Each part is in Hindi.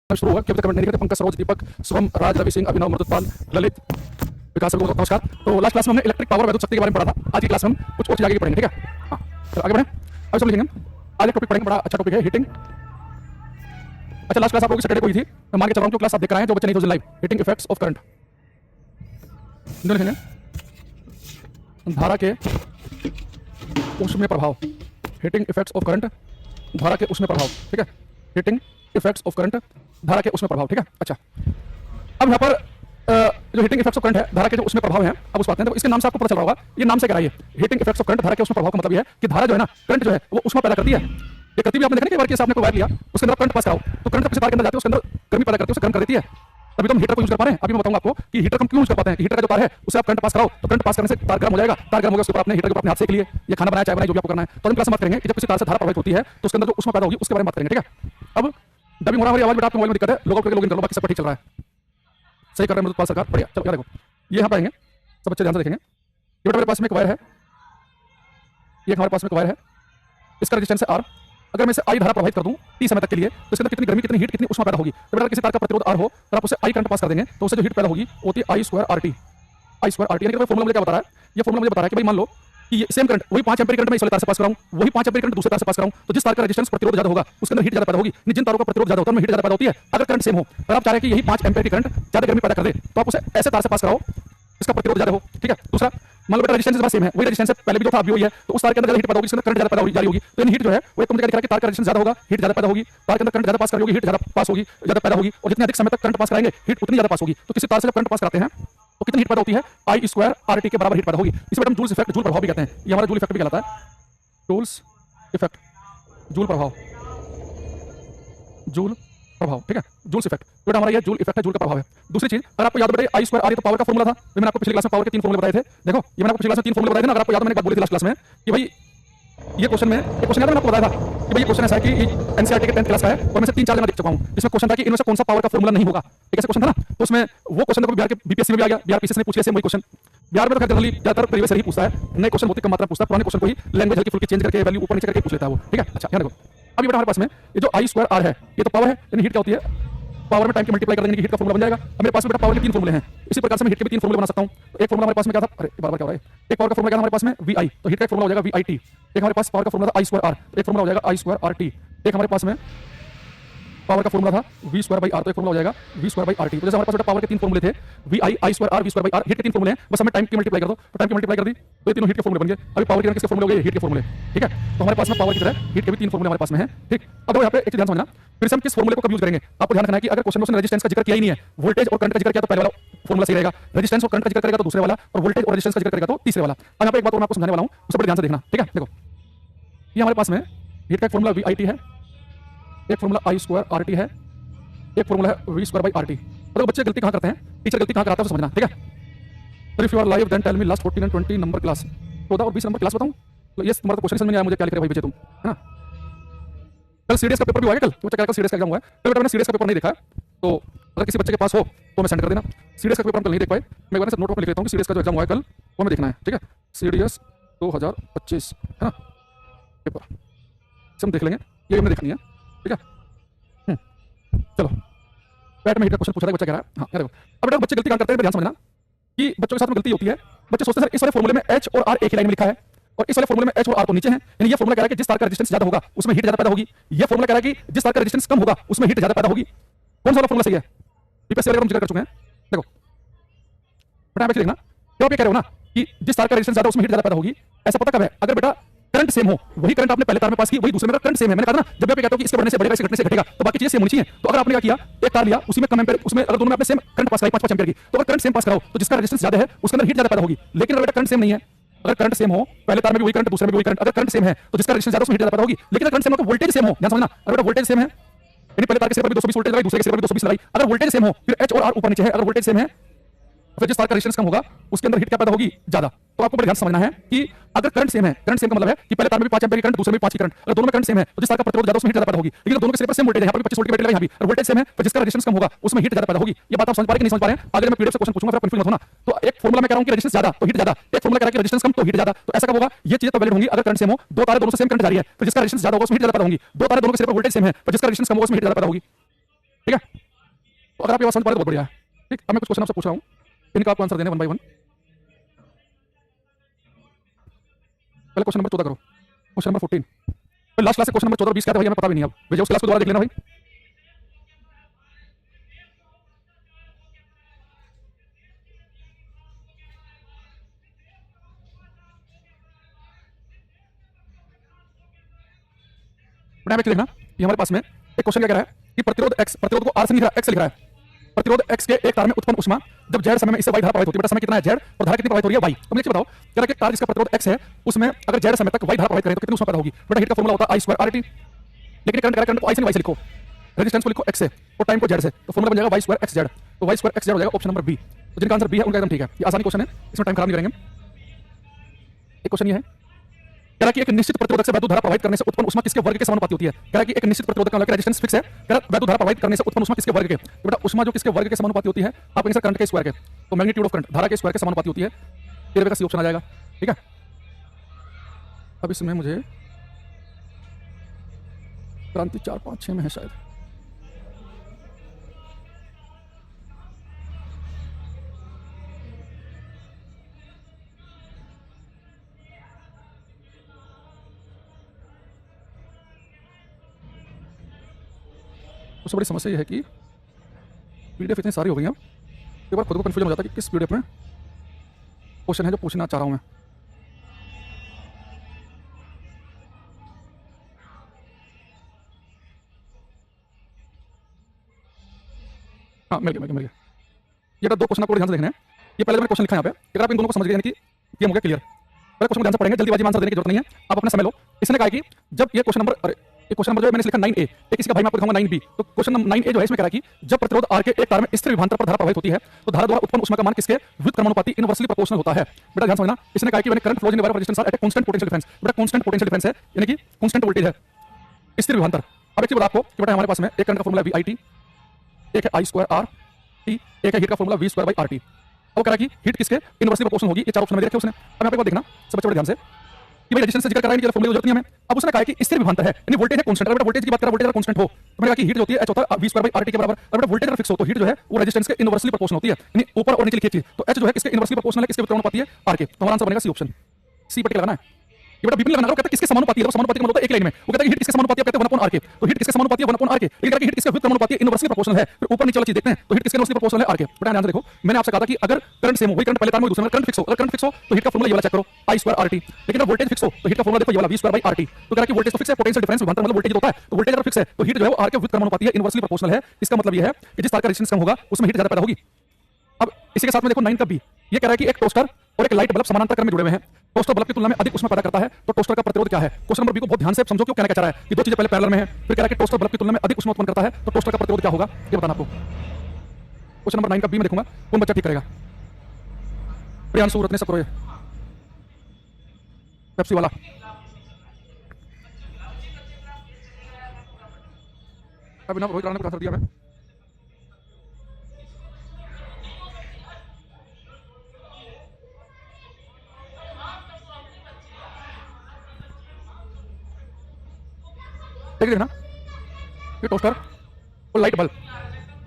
शुरू हुआ, कमेंट नहीं करते। पंकज, सरोज, दीपक, शुभम, राज, रवि सिंह, अभिनव, मृदुपाल, ललित, विकास, नमस्कार। तो लास्ट क्लास में हमने इलेक्ट्रिक पावर वैद्युत शक्ति के बारे में पढ़ा था। आज की क्लास में हम कुछ और चीज आगे की पढ़ेंगे, ठीक है? हाँ, तो आगे बढ़ें। अब सब लिखेंगे हम। आज एक टॉपिक पढ़ेंगे, बड़ा अच्छा टॉपिक है, हीटिंग। अच्छा, लास्ट क्लास आप लोगों की सैटरडे को हुई थी, मैं मान के चल रहा हूँ, जो क्लास आप देख रहे हैं, जो बच्चे नहीं थे live, heating effects of current. जो लिखेंगे धारा के ऊष्मीय प्रभाव, हीटिंग इफेक्ट्स ऑफ करंट, धारा के ऊष्मीय प्रभाव, ठीक है? हीटिंग इफेक्ट्स ऑफ करंट, धारा के ऊष्मीय प्रभाव, ठीक है? अच्छा, अब यहाँ पर जो हीटिंग इफेक्ट्स ऑफ करंट है, धारा के जो उसमें प्रभाव है, अब उस बात है, तो इसके नाम से आपको पता चल रहा होगा, ये नाम से क्या है? हीटिंग इफेक्ट्स ऑफ करंट, धारा के उसमें प्रभाव का मतलब ये है कि धारा जो है ना, करंट जो है वो ऊष्मा पैदा करती है। ये करती भी आपने देखा, एक बार कि आपने कोई वायर लिया, उसके अंदर करंट पास कराओ, तो करंट किसी तार के अंदर जाती है, उसके अंदर गर्मी पैदा करती है, उसे गर्म कर देती है। तभी तो हम हीटर को यूज कर पा रहे हैं। अभी मैं बताऊंगा आपको कि हीटर हम क्यों यूज कर पाते हैं। कि हीटर का जो तार है उसे आप करंट पास कराओ, तो करंट पास करने से तार गर्म हो जाएगा, तार गर्म होगा, उसके ऊपर आपने हीटर के ऊपर अपने हाथ सेक लिए, ये खाना बनाया, चाय बनाई, जो भी आपको करना है। तो हम क्लास में बात करेंगे कि जब किसी तार से धारा प्रभावित होती है तो उसके अंदर जो ऊष्मा पैदा होगी उसके बारे में बात करेंगे, ठीक है? अब डबिंग हो रहा है, आवाज बेटा आपके मोबाइल में दिक्कत है, लोगों के लोगिन कर लो, बाकी सब ठीक चल रहा है, सही कर रहे हैं मृदुपाल सरकार, बढ़िया। चलो क्या देखो, ये यहाँ पे आएंगे, सब बच्चे ध्यान से देखेंगे। ये बेटा मेरे पास में एक वायर है, ये हमारे पास में एक वायर है, इसका रेजिस्टेंस है R। अगर मैं इसे I धारा प्रभावित कर दूं T समय तक के लिए, तो इसके अंदर कितनी गर्मी, कितनी हीट, कितनी ऊष्मा पैदा होगी। तो बेटा किसी तार का प्रतिरोध R हो, तो आप उसे I करंट पास कर देंगे, तो उससे जो हीट पैदा होगी होती है I square RT। I square RT यानी कि फॉर्मूला मुझे क्या बता रहा है? ये फॉर्मूला मुझे बता रहा है कि भाई मान लो कि ये सेम करंट, वही 5 एम्पीयर करंट मैं इस वाले तार से पास कराऊं, वही 5 एम्पीयर करंट दूसरे तार से पास कराऊं, तो जिस तार का रेजिस्टेंस प्रतिरोध ज्यादा होगा उसके अंदर हीट ज्यादा पैदा होगी। जिन तारों का प्रतिरोध ज्यादा होता है उनमें हीट ज्यादा पैदा होती है। अगर करंट सेम हो, अगर आप चाह रहे हैं कि यही 5 एम्पीयर की करंट ज्यादा गर्मी पैदा कर दे, तो आप उसे ऐसे तार से पास कराओ इसका प्रतिरोध ज्यादा हो, ठीक है? दूसरा, मान लो बेटा रेजिस्टेंस सेम है, वही रेजिस्टेंस पहले भी जो था अभी वही है, तो उस तार के अंदर हीट पैदा होगी, इसके अंदर करंट ज्यादा पैदा होगी, जारी होगी। तो इन हीट जो है वो एक मुझे दिख रहा है कि तार का रेजिस्टेंस ज्यादा होगा, हीट ज्यादा पैदा होगी, तार के अंदर करंट ज्यादा पास करोगे, हीट ज्यादा पास होगी, ज्यादा पैदा होगी, और जितने अधिक समय तक करंट पास कराएंगे हीट उतनी ज्यादा पास होगी। तो किसी तार से जब करंट पास कराते हैं तो कितनी हीट पैदा होती है? I स्क्वायर RT के बराबर हीट पैदा होगी। इसे हम जूल्स इफेक्ट, जूल प्रभाव भी कहते हैं। ये हमारा जूल इफेक्ट भी कहलाता है, जूल्स इफेक्ट, जूल प्रभाव, जूल प्रभाव, ठीक है? जूल्स इफेक्ट, तो हमारा ये जूल इफेक्ट है, जूल का प्रभाव है। दूसरी चीज, अगर आपको याद है I स्क्वायर RT तो पावर का फॉर्मूला था, मैंने आपको पिछली क्लास में पावर के 3 फॉर्मूले बताए थे। देखो, ये मैंने आपको पिछली क्लास में 3 फॉर्मूले बताए थे ना। अगर आपको याद है, मैंने एक बात बोली थी लास्ट क्लास में कि भाई ये क्वेश्चन में, एक क्वेश्चन याद है मैंने आपको बताया था कि भाई ये क्वेश्चन ऐसा है कि एनसीईआरटी के 10th क्लास का है, और मैं से 3-4 जगह देख चुका हूं, जिसमें क्वेश्चन था कि इनमें से कौन सा पावर का फॉर्मूला नहीं होगा। एक ऐसा क्वेश्चन था ना, तो उसमें वो क्वेश्चन देखो बिहार के बीपीएससी में भी आ गया, बिहार पीसीएस ने पूछा सेम वही क्वेश्चन। बिहार में तो खैर जनरली ज्यादातर प्रीवियस ही पूछता है, नए क्वेश्चन बहुत ही कम मात्रा में पूछता है, पुराने क्वेश्चन को ही लैंग्वेज हल्की फुल्की चेंज करके वैल्यू ऊपर नीचे करके पूछ लेता है वो, ठीक है? अच्छा, यहाँ देखो, अभी बेटा हमारे पास में ये जो I स्क्वायर R है, ये तो पावर है, यानी हीट क्या होती है? पावर में टाइम की मल्टीप्लाई कर देंगे, हीट का फॉर्मूला बन जाएगा। अब मेरे पास में बेटा पावर के 3 फॉर्मूले हैं, इसी प्रकार से मैं हीट के भी 3 फॉर्मूले बना सकता हूं। तो एक फॉर्मूला हमारे पास में क्या था? अरे बार-बार क्या हो रहा है? एक पावर का फॉर्मूला क्या था हमारे पास में? VI, तो हीट का फॉर्मूला हो जाएगा VIT। एक हमारे पास पावर का फॉर्मूला था I स्क्वायर R, एक फॉर्मूला हो जाएगा I स्क्वायर RT। एक हमारे पास में पावर का फॉर्मूला था V स्क्वायर बाई R, तो एक फॉर्मूला हो जाएगा V स्क्वायर बाई RT। तो जैसे हमारे पास बेटा पावर के 3 फॉर्मूले थे, VI, I square R, V square by R, heat के 3 फॉर्मूले हैं, बस हमें टाइम की मल्टीप्लाई कर दो, तो टाइम की मल्टीप्लाई कर दी तो ये तीनों हीट के फॉर्मूले बन गए। अभी पावर के किसके फॉर्मूले हो गए? हीट के फॉर्मूले, ठीक है? तो हमारे पास में पावर की तरह हीट के भी 3 फॉर्मूले हमारे पास में हैं, ठीक? अब देखो यहाँ पे एक चीज ध्यान समझना, फिर से हम किस फॉर्मूले को कब यूज करेंगे आपको ध्यान रखना है कि अगर क्वेश्चन में उसने रेजिस्टेंस का जिक्र किया ही नहीं है, वोल्टेज और करंट का जिक्र किया तो पहले वाला फॉर्मूला सही रहेगा, रेजिस्टेंस और करंट का जिक्र करेगा तो दूसरे वाला, और वोल्टेज और रेजिस्टेंस का जिक्र करेगा तो तीसरे वाला। अब यहाँ पे एक बात और मैं आपको समझाने वाला हूँ, उसे बड़े ध्यान से देखना, ठीक है? देखो, ये हमारे पास में हीट का एक फॉर्मूला VIT है, एक फॉर्मूला I स्क्वायर RT है, एक फॉर्मूला है V स्क्वायर बाई RT। तो बच्चे गलती कहाँ करते हैं, टीचर गलती कहाँ कराता है समझना, ठीक है? तो if you are live then tell me last 14 and 20 number class, 14 और 20 नंबर क्लास बताऊं? तो ये तुम्हारा क्वेश्चन समझ में नहीं आया मुझे, क्या लिख रहे भाई बच्चे तुम, है ना? कल सीडीएस का पेपर भी हुआ है, कल बच्चा कल सीडीएस का एग्जाम हुआ है। कल बेटा मैंने सीडीएस का पेपर नहीं देखा है, तो अगर किसी बच्चे के पास हो तो मैं सेंड कर देना। सीडीएस का पेपर हम कल नहीं देख पाए, मैं एक बार नोट पर लिख लेता हूँ कि सीडीएस का जो एग्जाम हुआ है कल वो हमें देखना है, ठीक है? सीडीएस 2025 है ना पेपर, से हम देख लेंगे, ये हमने देखनी है, ठीक है? चलो, बैट में हीट का क्वेश्चन पूछा था, बच्चा कह रहा है, हाँ देखो, अब बेटा बच्चे गलती कहाँ करते हैं ध्यान समझना कि बच्चों के साथ में गलती होती है। बच्चे सोचते हैं सर इस वाले फॉर्मूले में H और R एक ही लाइन में लिखा है, और इस वाले फॉर्मूले में H और R तो नीचे हैं, यानी ये फॉर्मूला कह रहा है कि जिस तार का रेजिस्टेंस ज्यादा होगा उसमें हीट ज्यादा पैदा होगी। ये फॉर्मूला कह रहा है कि जिस तार का रेजिस्टेंस कम होगा उसमें हीट ज्यादा पैदा होगी। कौन सा वाला फॉर्मूला सही है? बीपीएससी वाले हम जिक्र कर चुके हैं। देखो बेटा आप देखना, जब आप ये कह रहे हो ना कि जिस तार का रेजिस्टेंस ज्यादा उसमें हीट ज्यादा पैदा होगी, ऐसा पता कब है? अगर बेटा करंट सेम हो, वही करंट आपने पहले तार में पास की, वही दूसरे में करंट सेम है। मैंने कहा ना, जब आप कहते हो कि इसके बढ़ने से बढ़ेगा, इसके घटने से घटेगा, तो बाकी चीजें सेम होनी चाहिए। तो अगर आपने क्या किया, एक तार लिया, उसी में कम एम्पीयर, उसमें अगर दोनों में आपने सेम करंट पास कराई 5-5 एम्पीयर की, तो अगर करंट सेम पास कराओ तो जिसका रेजिस्टेंस ज्यादा है उसके अंदर हीट ज्यादा पैदा होगी। लेकिन अगर बेटा करंट सेम नहीं है, अगर करंट सेम हो, पहले तार में भी वही करंट, दूसरे में भी वही करंट, अगर करंट सेम है तो जिसका रेजिस्टेंस ज्यादा उसमें हीट ज्यादा पैदा होगी। लेकिन अगर करंट सेम हो तो वोल्टेज सेम हो, ध्यान समझना, अगर बेटा वोल्टेज सेम है, यानी पहले तार के सिरे पर भी 220 वोल्टेज लगाई, दूसरे के सिरे पर भी 220 लगाई, अगर वोल्टेज सेम हो, फिर H और R ऊपर नीचे है, अगर वोल्टेज सेम है फिर जिस तार का रेजिस्टेंस कम होगा उसके अंदर हीट क्या पैदा होगी? ज्यादा। तो आपको बड़े ध्यान समझना है कि अगर करंट सेम है, करंट सेम का मतलब है कि पहले तार में भी 5 एम्पीयर की करंट, दूसरे में 5 की करंट, अगर दोनों में करंट सेम है तो जिस तार का प्रतिरोध ज्यादा उसमें हीट ज्यादा पैदा होगी। लेकिन दोनों के सिरे पर सेम वोल्टेज है, यहाँ पर 25 वोल्ट की बैटरी लगी, यहाँ भी, और वोल्टेज सेम है तो जिसका रेजिस्टेंस कम होगा उसमें हीट ज्यादा पैदा होगी। ये बात आप समझ पा रहे हैं कि नहीं समझ पा रहे हैं? अगर मैं पीडीएफ से क्वेश्चन पूछूंगा फिर कंफ्यूज मत होना। तो एक फॉर्मूला मैं कह रहा हूं कि रेजिस्टेंस ज्यादा तो हीट ज्यादा, एक फॉर्मूला कह रहा है कि रेजिस्टेंस कम तो हीट ज्यादा। तो ऐसा कब होगा? ये चीजें तो वैलिड होंगी अगर करंट सेम हो, दो तारे दोनों से सेम करंट जारी है, तो जिसका रेजिस्टेंस ज्यादा होगा उसमें हीट ज्यादा पैदा होगी। दो तारे दोनों के सिरे पर वोल्टेज सेम है तो जिसका रेजिस्टेंस कम होगा उसमें हीट ज्यादा पैदा होगी, ठीक है? तो अगर आप ये बात समझ पा रहे तो बहुत बढ़िया है। ठीक, अब मैं कुछ क्वेश्चन आपसे पूछ रहा हूँ, इनका आपको आंसर देने 1 बाय 1। पहले क्वेश्चन नंबर 14 करो, क्वेश्चन नंबर 14। भाई लास्ट क्लास से क्वेश्चन नंबर 14 और 20 क्या था भाई हमें पता भी नहीं। अब भैया उस क्लास को दोबारा देख लेना भाई। यहाँ पे देखना, ये हमारे पास में एक क्वेश्चन क्या कह रहा है कि प्रतिरोध x, प्रतिरोध को r से नहीं लिख रहा है, x से लिख रहा है। प्रतिरोध x के एक तार में उत्पन्न ऊष्मा जब z समय में इससे y धारा प्रवाहित होती है, बेटा समय कितना है z और धारा कितनी प्रवाहित हो रही है y। तो मुझे बताओ, कह रहा है कि तार जिसका प्रतिरोध x है उसमें अगर z समय तक y धारा प्रवाहित करें तो कितनी ऊष्मा पैदा होगी। बेटा हीट का फॉर्मूला होता है I2RT, लेकिन करंट करंट को I से नहीं y से लिखो, रेजिस्टेंस को लिखो x से और टाइम को z से, तो फॉर्मूला बन जाएगा y2xz। तो y2xz हो जाएगा ऑप्शन नंबर बी। तो जिनका आंसर बी है उनका एकदम ठीक है, ये आसानी क्वेश्चन है, इसमें टाइम खराब नहीं करेंगे। एक क्वेश्चन ये है, कह रहा कि एक निश्चित प्रतिरोधक से वैद्युत धारा प्रवाहित करने से उत्पन्न ऊष्मा किसके वर्ग के समानुपाती होती है। कह रहा कि एक निश्चित प्रतिरोधक का रेजिस्टेंस फिक्स है, कह रहा वैद्युत धारा प्रवाहित करने से उत्पन्न ऊष्मा किसके वर्ग के। तो बेटा ऊष्मा जो किसके वर्ग के समानुपाती होती है, आप कहेंगे सर करंट के स्क्वायर के, तो मैग्नीट्यूड ऑफ करंट धारा के स्क्वायर के समानुपाती होती है। 13 का सी ऑप्शन आ जाएगा। ठीक है, अब इसमें मुझे क्रांति 4, 5, 6 में है शायद। सबसे बड़ी समस्या ये है कि पीडीएफ इतनी सारी हो गई हैं, एक बार खुद को कंफ्यूजन हो जाता है कि किस पीडीएफ में क्वेश्चन है जो पूछना चाह रहा हूं मैं। हाँ मिल गया। ये दो क्वेश्चन आपको ध्यान से देखने हैं। ये पहले मैंने क्वेश्चन लिखा है यहाँ पे, अगर आप इन दोनों को समझ गए यानी कि ये हो गया क्लियर। पहले क्वेश्चन को ध्यान से पढ़ेंगे, जल्दीबाजी में आंसर देने की जरूरत नहीं है, आप अपना समय लो। इसने कहा कि जब ये क्वेश्चन नंबर, एक क्वेश्चन नंबर जो है मैंने लिखा 9A, एक किसी का भाई मैं आपको दिखाऊंगा 9B। तो क्वेश्चन नंबर 9A जो है इसमें कह रहा है कि जब प्रतिरोध R के एक तार में स्थिर विभवांतर पर धारा प्रवाहित होती है तो धारा द्वारा उत्पन्न ऊष्मा का मान किसके व्युत क्रमानुपाती इनवर्सली प्रोपोर्शनल होता है। बेटा ध्यान समझना, इसने कहा कि when current flows in wire resistance R at a constant potential difference. बेटा कांस्टेंट पोटेंशियल डिफरेंस है यानी कि कांस्टेंट वोल्टेज है, स्थिर विभवांतर। अब एक चीज बता आपको कि बेटा हमारे पास में एक करंट का फॉर्मूला VIT, एक है I2RT, एक है हीट का फॉर्मूला V2/RT। अब कह रहा है कि हीट किसके इनवर्सली प्रोपोर्शनल होगी, ये चार ऑप्शन में दे रखे उसने। अब यहाँ पे एक बात देखना सब बच्चे बड़े ध्यान से कि भाई रेजिस्टेंस से जिक्र कर रहा है कि फॉर्मूले की जरूरत नहीं हमें। अब उसने कहा कि स्थिर विभवांतर है यानी वोल्टेज है कांस्टेंट। अगर वोल्टेज की बात करें, वोल्टेज अगर कांस्टेंट हो तो मैंने कहा कि हीट जो होती है H होता है V2/RT के बराबर। अगर वोल्टेज अगर फिक्स हो तो हीट जो है वो रेजिस्टेंस के इनवर्सली प्रोपोर्शनल होती है, यानी ऊपर और नीचे लिखी चीज। तो H जो है किसके इनवर्सली प्रोपोर्शनल है, किसके व्युत्क्रमानुपाती है, R के। तो हमारा आंसर बनेगा सी ऑप्शन, सी पर टिक लगाना है। ये बड़ा बीपी लगाना है, कहता है किसके समानुपाती है, तो समानुपाती का मतलब एक लाइन में वो कहता है कि हीट किसके समानुपाती है, कहते हैं 1/R के। तो हीट किसके समानुपाती है, 1/R के। लेकिन कहता है कि हीट किसके व्युत्क्रमानुपाती है, इनवर्सली प्रोपोर्शनल है। फिर ऊपर नीचे वाली चीज देखते हैं, तो हीट किसके इनवर्सली प्रोपोर्शनल है, R के। बेटा ध्यान से देखो, मैंने आपसे कहा था कि अगर करंट सेम हो, वही करंट पहले तार में दूसरे में करंट फिक्स हो, अगर करंट फिक्स हो तो हीट का फॉर्मूला ये वाला चेक करो I2RT। लेकिन अगर वोल्टेज फिक्स हो तो हीट का फॉर्मूला देखो ये वाला V2/RT। तो कह रहा है कि वोल्टेज तो फिक्स है, पोटेंशियल डिफरेंस विभवांतर मतलब वोल्टेज होता है। तो वोल्टेज अगर फिक्स है तो हीट जो है वो R के व्युत्क्रमानुपाती है, इनवर्सली प्रोपोर्शनल है। इसका मतलब ये है कि जिस तार का रेजिस्टेंस कम होगा उसमें हीट ज्यादा पैदा होगी। अब इसी के साथ में देखो 9 का B, ये कह रहा है कि एक टोस्टर और एक लाइट बल्ब समानांतर क्रम में जुड़े हुए हैं। टोस्टर बल्ब की तुलना में अधिक ऊष्मा पैदा करता है, तो टोस्टर का प्रतिरोध क्या है। क्वेश्चन नंबर बी को बहुत ध्यान से समझो, क्यों कहना क्या चाह रहा है कि दो चीजें पहले पैरेलल में हैं, फिर कह रहा है कि टोस्टर बल्ब की तुलना में अधिक ऊष्मा उत्पन्न करता है, तो टोस्टर का प्रतिरोध क्या होगा ये बताना आपको। क्वेश्चन नंबर 9 का बी में देखूंगा कौन बच्चा ठीक करेगा। प्रियांशु रत्ने सब पेप्सी वाला। अभिनव रोहित राणा ने आंसर दिया मैं। देखिए ना, ये टोस्टर और लाइट बल्ब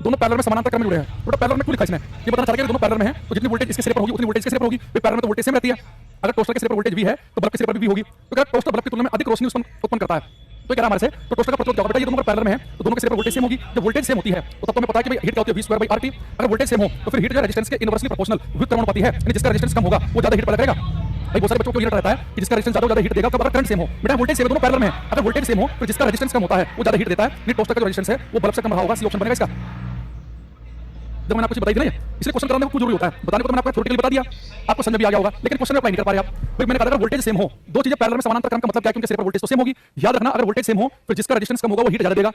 दोनों पैरेलल में समानांतर क्रम में जुड़े हैं। तो पैरेलल में क्यों लिखा इसने, ये बताना चाह रहा है कि दोनों पैरेलल में हैं, तो जितनी वोल्टेज इसके सिरे पर होगी उतनी वोल्टेज इसके सिरे पर होगी। पैरेलल में तो वोल्टेज सेम रहती है। अगर टोस्टर के सिरे पर वोल्टेज भी है तो बल्ब के सिरे पर भी होगी। तो अगर टोस्टर बल्ब की तुलना में अधिक रोशनी उत्पन्न करता है, तो कह रहा हमारे से तो टोस्टर का प्रतिरोध क्या होगा। बेटा ये दोनों पैरेलल में है तो दोनों के सिरे पर वोल्टेज सेम होगी। जब वोल्टेज सेम होती है तो तब तो हमें पता है कि भाई हीट क्या होती है V2/RT। अगर वोल्टेज सेम हो तो फिर हीट जो रेजिस्टेंस के इनवर्सली प्रोपोर्शनल व्युत्क्रमानुपाती है, यानी जिसका रेजिस्टेंस कम होगा वो ज्यादा हीट पैदा करेगा। भाई बहुत सारे बच्चों को ये रहता है कि जिसका रेजिस्टेंस ज्यादा हीट देगा, अगर करंट सेम हो। बेटा वोल्टेज सेम, दोनों पैरेलल में है, अगर वोल्टेज सेम हो तो जिसका रेजिस्टेंस कम होता है वो ज्यादा हीट देता है, यानी टोस्टर का जो रेजिस्टेंस है वो बल्ब से कम रहा होगा, सी ऑप्शन बनेगा इसका। जब मैंने आपको बताई थी ना, इसलिए क्वेश्चन कराने में कुछ जरूरी होता है, बताने को तो मैंने आपको थ्योरेटिकली बता दिया, आपको समझ भी आ गया होगा, लेकिन क्वेश्चन में अप्लाई नहीं कर पा रहे आप। भाई मैंने कहा अगर वोल्टेज सेम हो, दो चीजें पैरेलल में समानांतर क्रम का मतलब क्या है, क्योंकि सिरे पर वोल्टेज तो सेम होगी। याद रखना, अगर वोल्टेज सेम हो फिर जिसका रेजिस्टेंस कम होगा वो हीट ज्यादा देगा।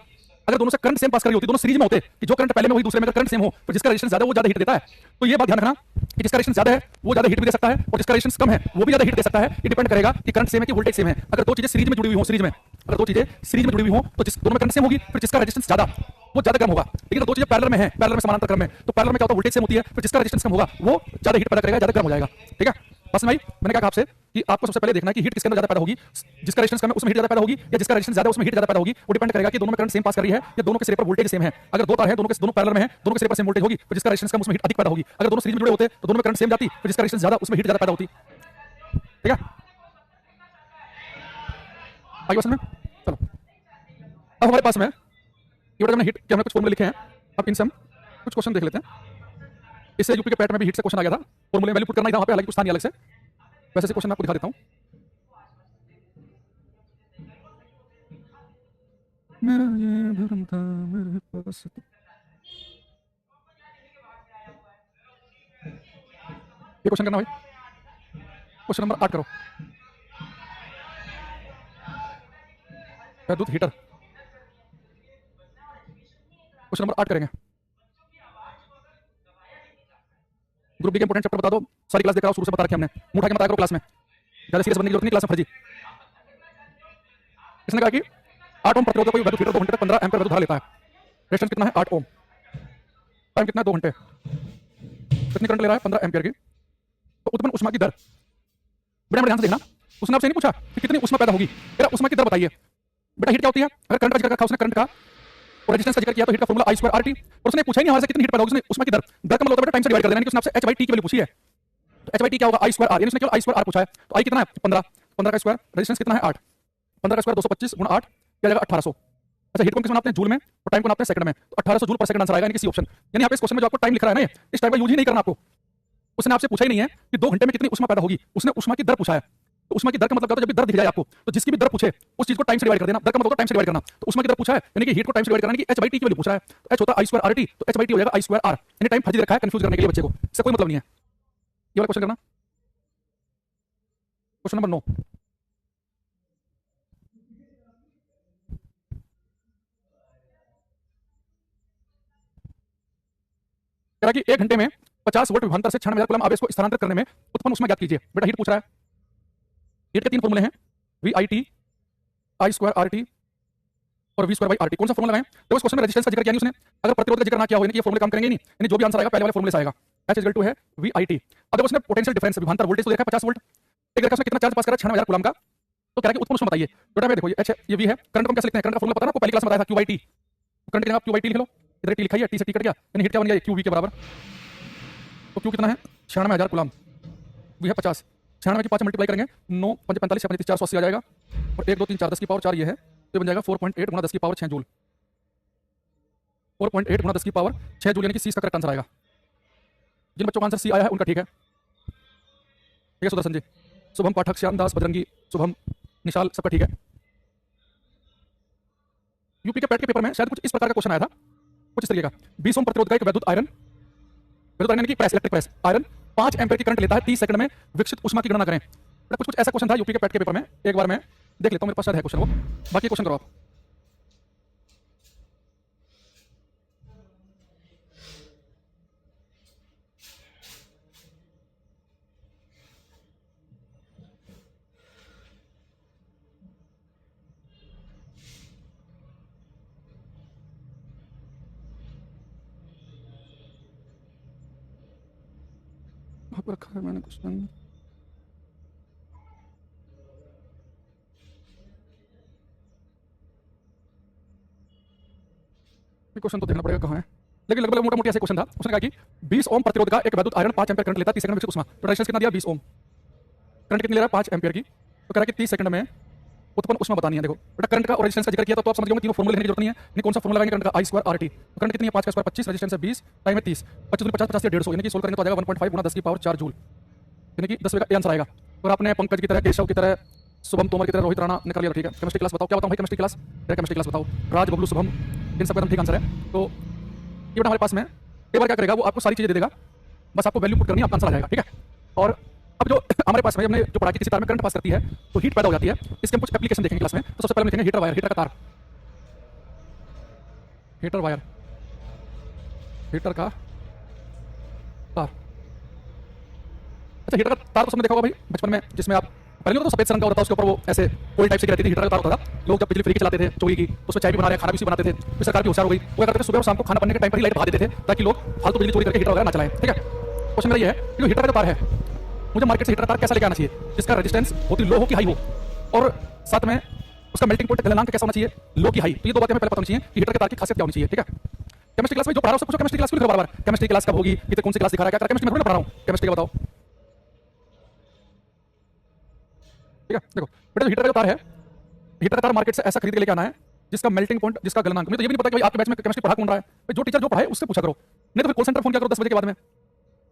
अगर दोनों से करंट सेम पास कर रही होती, दोनों सीरीज में होते कि जो करंट पहले में वही दूसरे में, अगर करंट सेम हो तो जिसका रेजिस्टेंस ज्यादा वो ज्यादा हीट देता है। तो ये बात ध्यान रखना कि जिसका रेजिस्टेंस ज्यादा है वो ज्यादा हीट भी दे सकता है और जिसका रेजिस्टेंस कम है वो भी ज्यादा हीट दे सकता है। ये डिपेंड करेगा कि करंट सेम है कि वोल्टेज सेम है। अगर दो चीजें सीरीज में जुड़ी हुई हो, सीरीज में अगर दो चीजें सीरीज में जुड़ी हुई हो तो जिस दोनों में करंट सेम होगी, फिर जिसका रेजिस्टेंस ज्यादा वो ज्यादा गर्म होगा। लेकिन दो चीजें पैरेलल में हैं, पैरेलल में समानांतर क्रम में, तो पैरेलल में क्या होता है, वोल्टेज सेम होती है, फिर जिसका रेजिस्टेंस कम होगा वो ज्यादा हीट पैदा करेगा, ज्यादा गर्म हो जाएगा। ठीक है, बात समझ आई? मैंने क्या कहा आपसे कि आपको सबसे पहले देखना है कि हीट किसके अंदर ज्यादा पैदा होगी, जिसका रेजिस्टेंस कम है उसमें हीट ज्यादा पैदा होगी या जिसका रेजिस्टेंस ज्यादा है उसमें हीट ज्यादा पैदा होगी। वो डिपेंड करेगा कि दोनों में करंट सेम पास कर रही है या दोनों के सिरे पर वोल्टेज सेम है। अगर दो तार है दोनों पैरेलल में है, दोनों के सिरे पर सेम वोल्टेज होगी तो जिसका रेजिस्टेंस कम उसमें हीट अधिक पैदा होगी। अगर दोनों सीरीज में जुड़े होते तो दोनों में करंट सेम जाती, तो जिसका रेजिस्टेंस ज्यादा उसमें हीट ज्यादा पैदा होती। ठीक है, आगे समझ में? चलो अब हमारे पास में ये हमने हीट के हमने कुछ फॉर्मूले लिखे हैं, अब इनसे हम कुछ क्वेश्चन देख लेते हैं। इससे यूपी के पैट में भी हीट से क्वेश्चन आ गया था, फॉर्मूले वैल्यू पुट करना ही था वहां पे, हालांकि कुछ था नहीं अलग से। वैसे से क्वेश्चन मैं आपको दिखा देता हूं। मेरा ये भरम था मेरे पास तो। ये क्वेश्चन करना भाई, क्वेश्चन नंबर 8 करो। विद्युत हीटर, क्वेश्चन नंबर 8 करेंगे। ग्रुप डी के इंपोर्टेंट चैप्टर बता दो, सारी क्लास देखा शुरू से बता रखी हमने, मुंह उठा के बताया करो क्लास में, ज्यादा सीरियस बनने की जरूरत नहीं क्लास में फर्जी। इसने कहा कि 8 ओम प्रतिरोध का कोई विद्युत हीटर 2 घंटे तक 15 एम्पीयर विद्युत धारा लेता है। रेजिस्टेंस कितना है? 8 ओम। टाइम कितना है? 2 घंटे। कितनी करंट ले रहा है? 15 एम्पीयर की। तो उत्पन्न ऊष्मा की दर, बेटा ध्यान से देखना, उसने आपसे नहीं पूछा कि कितनी ऊष्मा पैदा होगी, बेटा ऊष्मा की दर बताइए। बेटा हीट क्या होती है? अगर करंट का जिक्र रखा उसने करंट का और रेजिस्टेंस का जिक्र किया तो हीट का फॉर्मूला I2RT, और उसने पूछा ही नहीं हमारे से कितनी हीट पैदा होगी, उसने ऊष्मा की दर का मतलब होता है बेटा टाइम से डिवाइड कर देना, यानी कि उसने आपसे h/t की वैल्यू पूछी है। तो h/t क्या होगा? I2R, यानी उसने केवल I2R पूछा है। तो I कितना है? 15, 15 का स्क्वायर, रेजिस्टेंस कितना है? 8, 15 का स्क्वायर 225 गुणा 8 क्या जाएगा? 1800। अच्छा, हीट को किस में नापते हैं? जूल में, और टाइम को नापते हैं सेकंड में, तो 1800 जूल पर सेकंड आंसर आएगा, यानी कि सी ऑप्शन। यानी यहाँ पे इस क्वेश्चन में जो आपको टाइम लिख रहा है ना, इस टाइम का यूज ही नहीं करना आपको। उसने आपसे पूछा ही नहीं है कि 2 घंटे में कितनी ऊष्मा पैदा होगी, उसने ऊष्मा की दर पूछा है। तो ऊष्मा की दर का मतलब क्या होता है? जब भी दर दिख जाए आपको तो जिसकी भी दर पूछे उस चीज को टाइम से डिवाइड कर देना। दर का मतलब होता है टाइम से डिवाइड करना। तो ऊष्मा की दर पूछा है यानी कि हीट को टाइम से डिवाइड करना, यानी कि h/t की वैल्यू पूछा है। तो h होता है I2RT, तो h/t हो जाएगा I2R, यानी टाइम फर्जी रखा है कंफ्यूज करने के लिए बच्चे को, इससे कोई मतलब नहीं है। ये वाला क्वेश्चन करना, क्वेश्चन नंबर 9। कह रहा कि 1 घंटे में 50 वोल्ट विभवांतर से 96,000 कूलम आवेश को स्थानांतरित करने में उत्पन्न ऊष्मा ज्ञात कीजिए। बेटा हीट पूछ रहा है, हीट के 3 फॉर्मूले हैं, VIT, I2RT और V²/RT। कौन सा फॉर्मूला लगाएं? तो इस क्वेश्चन में रेजिस्टेंस का जिक्र किया नहीं उसने, अगर प्रतिरोध का जिक्र ना किया हो यानी कि ये फॉर्मूले काम करेंगे नहीं, यानी जो भी आंसर आएगा पहले वाले फॉर्मूले से आएगा। H = है VIT। अब देखो उसने पोटेंशियल डिफरेंस विभवांतर वोल्टेज को देखा 50 वोल्ट, एक देखा उसने कितना चार्ज पास करा 96,000 कूलम का, तो कह रहा है कि उत्पन्न ऊष्मा बताइए। बेटा देखो ये H है, ये V है, करंट को हम कैसे लिखते हैं? करंट का फॉर्मूला पता है ना आपको, पहली क्लास में बताया था QIT। करंट की जगह आप QIT लिख लो, इधर T लिखा है, T से T कट गया, यानी हीट क्या बन गया? QV के बराबर। तो Q कितना है? 96,000 कूलम, V है 50, 96 की 5 मल्टीप्लाई करेंगे 9 5 45 35 480 आ जाएगा, और 1 2 3 4 10 की पावर 4 ये है, तो बन जाएगा 4.8 गुणा 10 की पावर 6 जूल। 4.8 गुणा 10 की पावर 6 जूल, यानी कि सी इसका करेक्ट आंसर आएगा। जिन बच्चों का आंसर सी आया है उनका ठीक है। ठीक है सुदर्शन जी, शुभम पाठक, श्याम दास, बजरंगी, शुभम, निशाल, सबका ठीक है। यूपी के पैट के पेपर में शायद कुछ इस प्रकार का क्वेश्चन आया था, कुछ इस तरीके का। 20 ओम प्रतिरोध का एक विद्युत आयरन यानी कि press, electric press iron 5 ampere की करंट लेता है, 30 सेकंड में विकसित ऊष्मा की गणना करें। कुछ ऐसा क्वेश्चन था यूपी के पैट के पेपर में, एक बार मैं देख लेता हूं, मेरे पास शायद है क्वेश्चन वो, बाकी क्वेश्चन करो आप। रखा है मैंने क्वेश्चन, क्वेश्चन तो देखना पड़ेगा कहाँ है, लेकिन लगभग मोटा मोटी ऐसे क्वेश्चन था। उसने कहा कि 20 ओम प्रतिरोध का एक विद्युत आयरन 5 एम्पीयर करंट लेता है, 30 सेकंड में विकसित ऊष्मा। तो रेजिस्टेंस कितना दिया? 20 ओम। करंट कितनी ले रहा है? 5 एम्पीयर की। तो कह रहा है कि 30 सेकंड में उत्पन्न ऊष्मा बतानी है। देखो बेटा करंट का और रेजिस्टेंस का जिक्र किया तो आप समझ जाओगे, तीनों फॉर्मूले लेने की जरूरत नहीं है। नहीं कौन सा फॉर्मूला लगाएंगे? करंट का I2RT। तो करंट कितनी है? 5 का स्क्वायर 25, रेजिस्टेंस है 20, टाइम है 30, 25 50 50 से 150, यानी कि सोल्व करेंगे तो आ जाएगा 1.5 गुणा 10 की पावर 4 जूल, यानी कि 10 का आंसर आएगा। और आपने पंकज की तरह, केशव की तरह, शुभम तोमर की तरह, रोहित राणा ने कर लिया, ठीक है। केमिस्ट्री क्लास बताओ, क्या बताऊं भाई? केमिस्ट्री क्लास, केमिस्ट्री क्लास बताओ। राज, बबलू, शुभम, इन सब का ठीक आंसर है। तो ये बेटा हमारे पास में एक बार क्या करेगा, वो आपको सारी चीजें दे देगा, बस आपको वैल्यू पुट करनी है, आपका आंसर आ जाएगा, ठीक है। और अब जो हमारे पास में हमने जो पढ़ा कि किसी तार में करंट पास करती है तो हीट पैदा हो जाती है, इसके हम कुछ एप्लीकेशन देखेंगे क्लास में। तो सबसे पहले हम देखेंगे हीटर वायर, हीटर का तार, हीटर वायर, हीटर का तार। अच्छा हीटर का तार तो सबने देखा होगा भाई बचपन में, जिसमें आप पहले तो सफेद रंग का होता था, उसके ऊपर वो ऐसे कोई टाइप से रहती थी, हीटर का तार होता था। लोग जब बिजली फ्री चलाते थे चोरी की, उसमें चाय भी बना रहे, खाना भी बनाते थे, फिर सरकार भी होशियार हो गई, वो क्या करते थे सुबह और शाम को खाना बनने के टाइम पर ही लाइट भगा देते थे ताकि लोग फालतू बिजली चोरी करके हीटर वगैरह ना चलाएं, ठीक है। क्वेश्चन मेरा ये है कि जो हीटर का तार है मुझे मार्केट से हीटर का तार कैसा लेके आना चाहिए जिसका रेजिस्टेंस बहुत ही लो हो कि हाई हो, और साथ में उसका मेल्टिंग पॉइंट गलनांक कैसा होना चाहिए, लो की हाई। तो ये दो बातें हमें पहले पता होनी चाहिए कि हीटर के तार की खासियत क्या होनी चाहिए। ठीक है, केमिस्ट्री क्लास में जो पढ़ा रहा हूं सब कुछ केमिस्ट्री क्लास में बार बार केमिस्ट्री क्लास कब होगी, कितने कौन सी क्लास दिखा रहा है, क्या केमिस्ट्री में थोड़ी पढ़ा रहा हूं, केमिस्ट्री का बताओ। ठीक है, देखो बेटा हीटर का जो तार है, हीटर का तार मार्केट से ऐसा खरीद के लेके आना है जिसका मेल्टिंग पॉइंट, जिसका गलनांक। मुझे तो ये भी नहीं पता कि भाई आपके बैच में केमिस्ट्री पढ़ा कौन रहा है, भाई जो टीचर जो पढ़ाए उससे पूछा करो, नहीं तो फिर कॉल सेंटर फोन किया करो 10 बजे के बाद में।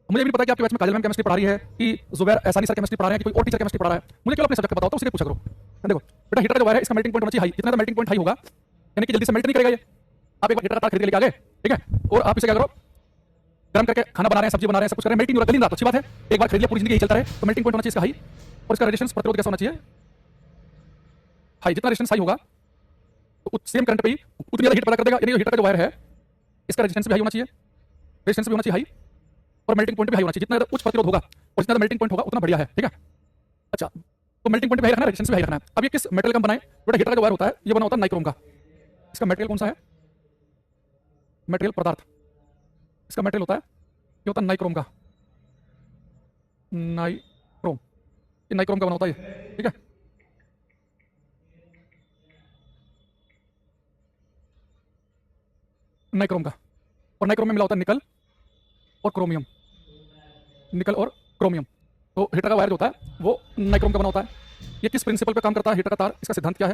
मुझे भी नहीं पता कि आपके बैच में काजल मैम केमिस्ट्री पढ़ा रही है कि जुबैर ऐसानी सर केमिस्ट्री पढ़ा रहे हैं कि कोई और टीचर केमिस्ट्री पढ़ा रहा है, मुझे केवल अपने सब्जेक्ट का बताओ तो उसी से पूछा करो। देखो बेटा हीटर का जो वायर है इसका मेल्टिंग पॉइंट होना चाहिए हाई, जितना मेल्टिंग पॉइंट हाई होगा यानी कि जल्दी से मेल्ट नहीं करेगा ये। आप एक बार हीटर का तार खरीद के लेके आ गए, ठीक है, और आप इसे क्या करो, गर्म करके खाना बना रहे हैं, सब्जी बना रहे हैं, सब कुछ कर रहे हैं, मेल्टिंग हो रहा है, गल नहीं रहा तो अच्छी बात है, एक बार खरीद लिया पूरी जिंदगी यही चलता रहे, तो मेल्टिंग पॉइंट होना चाहिए इसका हाई, और इसका रेजिस्टेंस प्रतिरोध कैसा होना चाहिए हाई। जितना रेजिस्टेंस हाई होगा तो सेम करंट पे ही उतनी ज्यादा हीट पैदा कर देगा, यानी हीटर का जो वायर है इसका रेजिस्टेंस भी हाई होना चाहिए, रेजिस्टेंस भी होना चाहिए हाई, और मेल्टिंग पॉइंट भी हाई होना चाहिए। जितना ज्यादा उच्च प्रतिरोध होगा और जितना मेल्टिंग पॉइंट होगा उतना बढ़िया है। ठीक है, अच्छा तो मेल्टिंग पॉइंट भी हाई रखना है, रेजिस्टेंस भी हाई रखना है। अब ये किस मेटल का बनाए, बेटा हीटर का जो वायर होता है ये बना होता है नाइक्रोम का। इसका मटेरियल कौन सा है, मटेरियल पदार्थ, इसका मटेरियल होता है ये होता है नाइक्रोम का, नाइक्रोम, ये नाइक्रोम का बना होता है ये। ठीक है, नाइक्रोम का, और नाइक्रोम में मिला होता है निकल और क्रोमियम, निकल और क्रोमियम। तो हीटर का वायर जो होता है वो नाइक्रोम का बना होता है। ये किस प्रिंसिपल पे काम करता है हीटर का तार, इसका सिद्धांत क्या है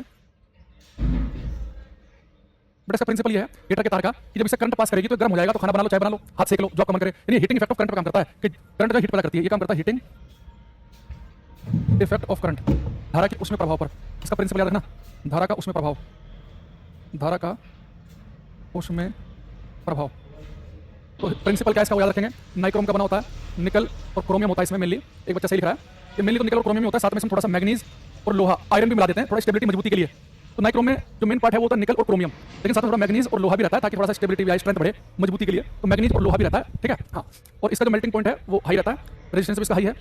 बेटा, इसका प्रिंसिपल ये है हीटर के तार का कि जब इसे करंट पास करेगी तो गर्म हो जाएगा, तो खाना बना लो, चाय बना लो, हाथ सेक लो, जो आपका मन करे। यानी हीटिंग इफेक्ट ऑफ करंट पे काम करता है कि करंट जो हीट पैदा करती है, ये काम करता है हीटिंग इफेक्ट ऑफ करंट, धारा के उसमें प्रभाव पर। इसका प्रिंसिपल याद रखना, धारा का उसमें प्रभाव, धारा का उसमें प्रभाव। तो प्रिंसिपल क्या है इसका वो याद रखेंगे। नाइक्रोम का बना होता है, निकल और क्रोमियम होता है इसमें मेनली, एक बच्चा सही लिख रहा है कि मेनली तो निकल और क्रोमियम होता है, साथ में इसमें थोड़ा सा मैग्नीज और लोहा आयरन भी मिला देते हैं थोड़ा स्टेबिलिटी मजबूती के लिए। तो नाइक्रोम में जो मेन पार्ट है वो होता है निकल और क्रोमियम, लेकिन साथ में थोड़ा मैग्नीज और लोहा भी रहता है ताकि थोड़ा सा स्टेबिलिटी भी आए, स्ट्रेंथ बढ़े मजबूती के लिए, तो मैग्नीज और लोहा भी रहता है। ठीक है, हाँ, और इसका जो मेल्टिंग पॉइंट है वो हाई रहता है, रेजिस्टेंस भी इसका हाई है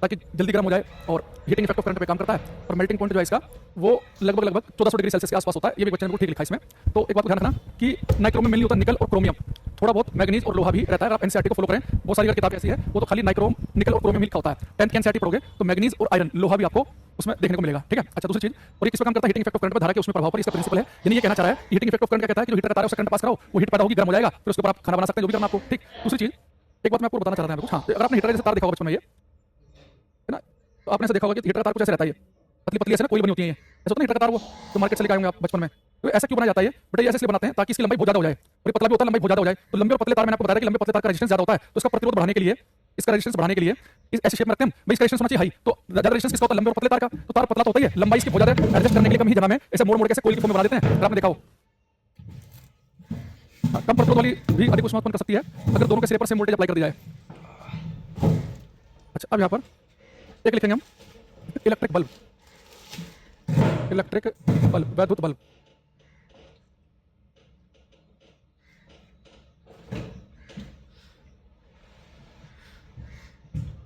ताकि जल्दी गर्म हो जाए, और हीटिंग इफेक्ट ऑफ करंट पे काम करता है। और मेल्टिंग पॉइंट जो है इसका वो लगभग 1400 डिग्री सेल्सियस के आसपास होता है, ये भी बच्चे ने ठीक लिखा इसमें। तो एक बात ध्यान रखना कि नाइक्रोम में मेनली होता है निकल और क्रोमियम, थोड़ा बहुत मैग्नीज और लोहा भी रहता है। आप एनसीईआरटी को फॉलो करें, बहुत सारी किताब ऐसी है वो तो खाली नाइक्रोम, निकल और क्रोमियम लिखा होता है। 10th की एनसीईआरटी पढ़ोगे तो मैग्नीज और आयरन, लोहा भी आपको उसमें देखने को मिलेगा। ठीक है, अच्छा दूसरी चीज, और ये किस पे काम करता है, हीटिंग इफेक्ट ऑफ करंट पे, धारा के उसमें प्रभाव पर। इसका प्रिंसिपल है, यानी ये कहना चाह रहा है हीटिंग इफेक्ट ऑफ करंट क्या कहता है कि जो हीटर का तार है उससे करंट पास कराओ, वो हीट पैदा होगी, गर्म हो जाएगा, फिर उसके ऊपर आप खाना बना सकते हैं, जो भी करना आपको। ठीक, दूसरी चीज एक बात मैं आपको बताना चाह रहा था, हाँ, अगर आपने हीटर जैसे तार देखा होगा बचपन में, ये है ना, तो आपने ऐसे देखा होगा कि हीटर का तार कुछ ऐसे रहता है, पतली पतली ऐसे ना कोई बनी होती है, ये ऐसा होता है हीटर का तार, वो तो मार्केट से लेकर आए होंगे आप बचपन में। तो ऐसा क्यों बनाया जाता है ये बेटा, ये ऐसे इसलिए बनाते हैं ताकि इसकी लंबाई बहुत ज्यादा हो जाए, और ये पतला भी होता है, लंबाई बहुत ज्यादा हो जाए। तो लंबे और पतले तार, मैंने आपको बताया कि लंबे पतले तार का रेजिस्टेंस ज्यादा होता है, तो इसका प्रतिरोध बढ़ाने के लिए, इसका रेजिस्टेंस बढ़ाने के लिए इस ऐसे शेप में रखते हैं भाई, इसका रेजिस्टेंस होना चाहिए हाई। तो ज्यादा रेजिस्टेंस किसका होता है, लंबे और पतले तार का। तो तार पतला तो होता ही है, लंबाई इसकी बहुत ज्यादा है, एडजस्ट करने के लिए कम ही जगह में ऐसे मोड़ मोड़ के ऐसे कोई की फॉर्म में बना देते हैं, अगर आपने देखा हो। कम प्रतिरोध वाली भी अधिक ऊष्मा उत्पन्न कर सकती है अगर दोनों के सिरे पर सेम वोल्टेज अप्लाई कर दी जाए। अच्छा, अब यहाँ पर एक लिखेंगे हम इलेक्ट्रिक बल्ब, इलेक्ट्रिक बल्ब, वैद्युत बल्ब।